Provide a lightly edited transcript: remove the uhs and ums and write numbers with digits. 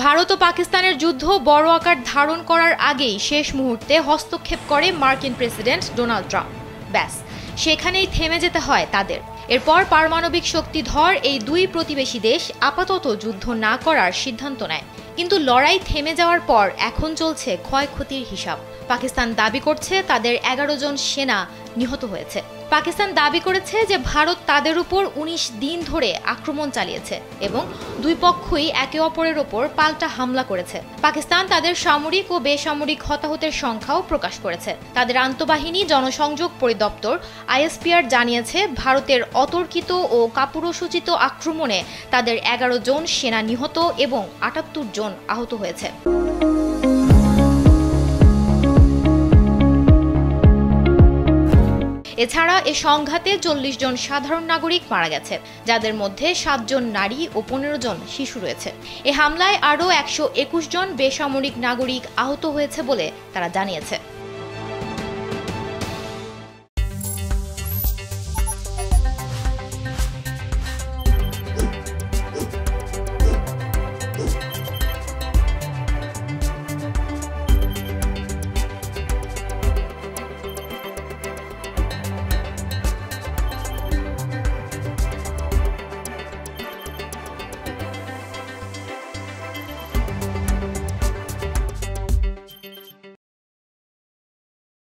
ভারত ও পাকিস্তানের যুদ্ধ বড় আকার ধারণ করার আগেই শেষ মুহূর্তে হস্তক্ষেপ করে মার্কিন প্রেসিডেন্ট ডোনাল্ড ট্রাম্প। ব্যাস, সেখানেই থেমে যেতে হয় তাদের। এরপর পারমাণবিক শক্তিধর এই দুই প্রতিবেশী দেশ আপাতত যুদ্ধ না করার সিদ্ধান্ত নেয়। কিন্তু লড়াই থেমে যাওয়ার পর এখন চলছে ক্ষয়ক্ষতির হিসাব। পাকিস্তান দাবি করছে তাদের 11 জন সেনা নিহত হয়েছে। পাকিস্তান দাবি করেছে যে ভারত তাদের উপর 19 দিন ধরে আক্রমণ চালিয়েছে এবং দুই পক্ষই একে অপরের ওপর পাল্টা হামলা করেছে। পাকিস্তান তাদের সামরিক ও বেসামরিক হতাহতের সংখ্যাও প্রকাশ করেছে। তাদের আন্তঃবাহিনী জনসংযোগ পরিদপ্তর ISPR জানিয়েছে ভারতের অতর্কিত ও কাপুরুষোচিত আক্রমণে তাদের 11 জন সেনা নিহত এবং 78 জন আহত হয়েছে। এছাড়া এ সংঘাতে 40 জন সাধারণ নাগরিক মারা গেছে, যাদের মধ্যে 7 জন নারী ও 15 জন শিশু রয়েছে। এ হামলায় আরও 121 জন বেসামরিক নাগরিক আহত হয়েছে বলে তারা জানিয়েছে।